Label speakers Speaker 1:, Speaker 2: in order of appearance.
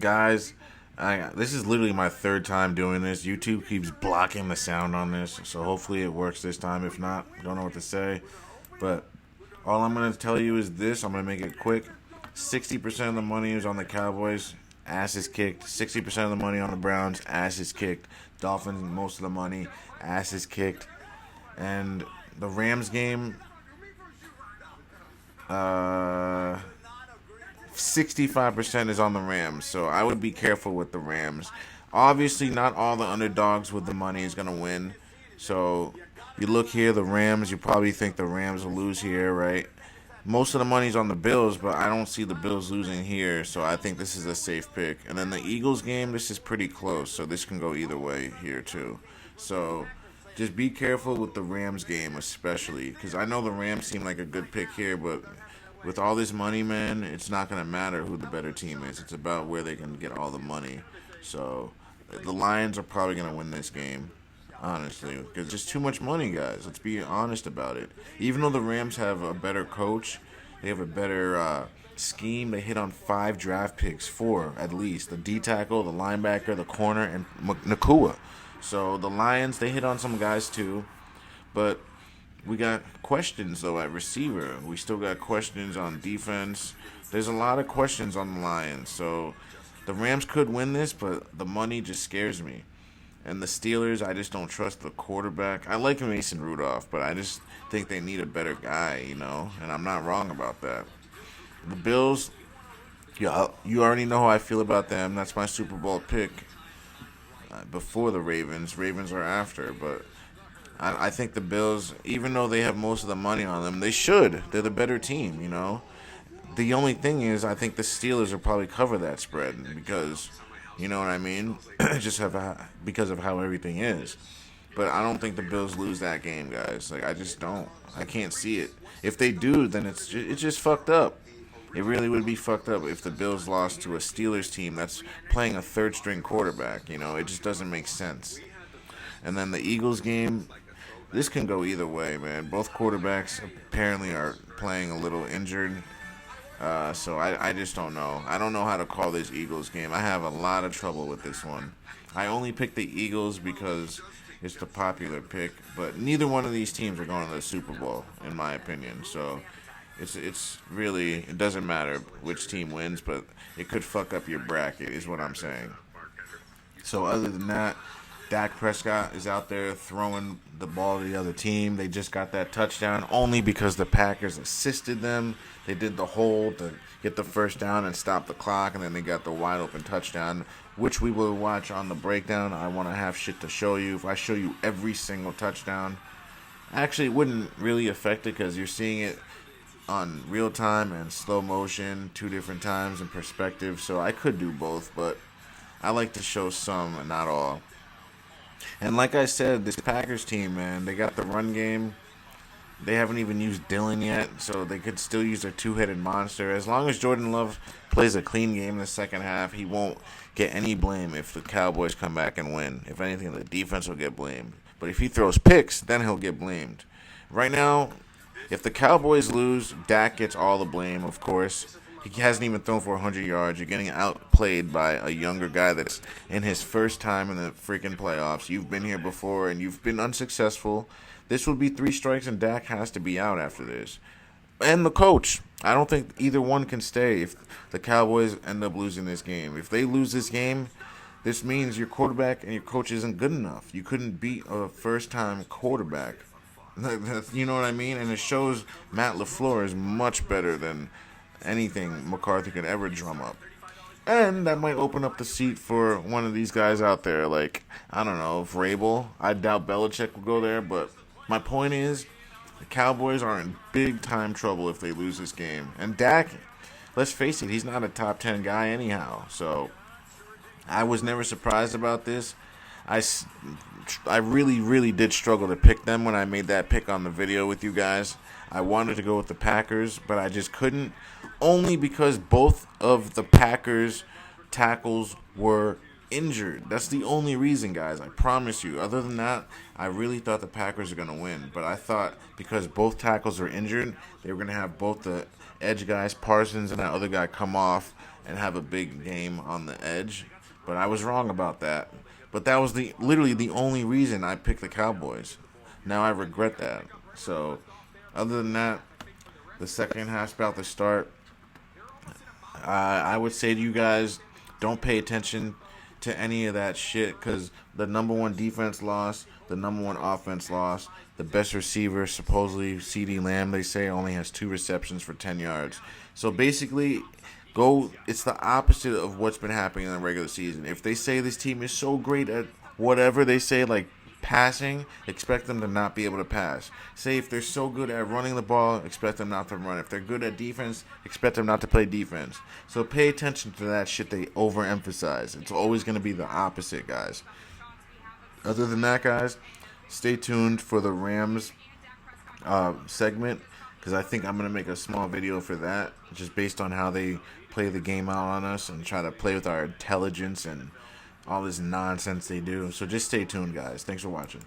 Speaker 1: Guys, this is literally my third time doing this. YouTube keeps blocking the sound on this, so hopefully it works this time. If not, I don't know what to say. But all I'm going to tell you is this. I'm going to make it quick. 60% of the money is on the Cowboys. Ass is kicked. 60% of the money on the Browns. Ass is kicked. Dolphins, most of the money. Ass is kicked. And the Rams game, 65% is on the Rams, so I would be careful with the Rams. Obviously, not all the underdogs with the money is going to win. So, you look here, the Rams, you probably think the Rams will lose here, right? Most of the money's on the Bills, but I don't see the Bills losing here, so I think this is a safe pick. And then the Eagles game, this is pretty close, so this can go either way here, too. So, just be careful with the Rams game, especially, because I know the Rams seem like a good pick here, but with all this money, man, it's not going to matter who the better team is. It's about where they can get all the money. So, the Lions are probably going to win this game, honestly, because it's just too much money, guys. Let's be honest about it. Even though the Rams have a better coach, they have a better scheme. They hit on 5 draft picks, 4 at least. The D-tackle, the linebacker, the corner, and Nakua. So, the Lions, they hit on some guys, too. But we got questions, though, at receiver. We still got questions on defense. There's a lot of questions on the Lions. So the Rams could win this, but the money just scares me. And the Steelers, I just don't trust the quarterback. I like Mason Rudolph, but I just think they need a better guy, and I'm not wrong about that. The Bills, yeah, you already know how I feel about them. That's my Super Bowl pick before the Ravens. Ravens are after, but I think the Bills, even though they have most of the money on them, they should. They're the better team, The only thing is, I think the Steelers will probably cover that spread because, you know what I mean? Because of how everything is. But I don't think the Bills lose that game, guys. I just don't. I can't see it. If they do, then it's just fucked up. It really would be fucked up if the Bills lost to a Steelers team that's playing a third-string quarterback. It just doesn't make sense. And then the Eagles game, this can go either way, man. Both quarterbacks apparently are playing a little injured. So I just don't know. I don't know how to call this Eagles game. I have a lot of trouble with this one. I only picked the Eagles because it's the popular pick. But neither one of these teams are going to the Super Bowl, in my opinion. So it's really, it doesn't matter which team wins, but it could fuck up your bracket, is what I'm saying. So other than that, Dak Prescott is out there throwing the ball to the other team. They just got that touchdown only because the Packers assisted them. They did the hold to get the first down and stop the clock, and then they got the wide open touchdown, which we will watch on the breakdown. I want to have shit to show you. If I show you every single touchdown, actually it wouldn't really affect it because you're seeing it on real time and slow motion 2 different times in perspective. So I could do both, but I like to show some and not all. And like I said, this Packers team, man, they got the run game. They haven't even used Dillon yet, so they could still use their 2-headed monster. As long as Jordan Love plays a clean game in the second half, he won't get any blame if the Cowboys come back and win. If anything, the defense will get blamed. But if he throws picks, then he'll get blamed. Right now, if the Cowboys lose, Dak gets all the blame, of course. He hasn't even thrown for 100 yards. You're getting outplayed by a younger guy that's in his first time in the freaking playoffs. You've been here before, and you've been unsuccessful. This will be 3 strikes, and Dak has to be out after this. And the coach. I don't think either one can stay if the Cowboys end up losing this game. If they lose this game, this means your quarterback and your coach isn't good enough. You couldn't beat a first-time quarterback. You know what I mean? And it shows Matt LaFleur is much better than anything McCarthy could ever drum up. And that might open up the seat for one of these guys out there, like, I don't know, Vrabel. I doubt Belichick will go there, but my point is, the Cowboys are in big-time trouble if they lose this game. And Dak, let's face it, he's not a top 10 guy anyhow. So I was never surprised about this. I really, really did struggle to pick them when I made that pick on the video with you guys. I wanted to go with the Packers, but I just couldn't, only because both of the Packers tackles were injured. That's the only reason, guys. I promise you. Other than that, I really thought the Packers were going to win. But I thought because both tackles were injured, they were going to have both the edge guys, Parsons and that other guy, come off and have a big game on the edge. But I was wrong about that. But that was literally the only reason I picked the Cowboys. Now I regret that. So, other than that, the second half's about to start. I would say to you guys, don't pay attention to any of that shit because the number one defense lost, the number one offense lost, the best receiver, supposedly CeeDee Lamb, they say only has 2 receptions for 10 yards. So basically, it's the opposite of what's been happening in the regular season. If they say this team is so great at whatever they say, like passing, expect them to not be able to pass. Say if they're so good at running the ball, expect them not to run. If they're good at defense, expect them not to play defense. So pay attention to that shit they overemphasize. It's always going to be the opposite, guys. Other than that, guys, stay tuned for the Rams segment because I think I'm going to make a small video for that just based on how they play the game out on us and try to play with our intelligence and all this nonsense they do. So just stay tuned, guys. Thanks for watching.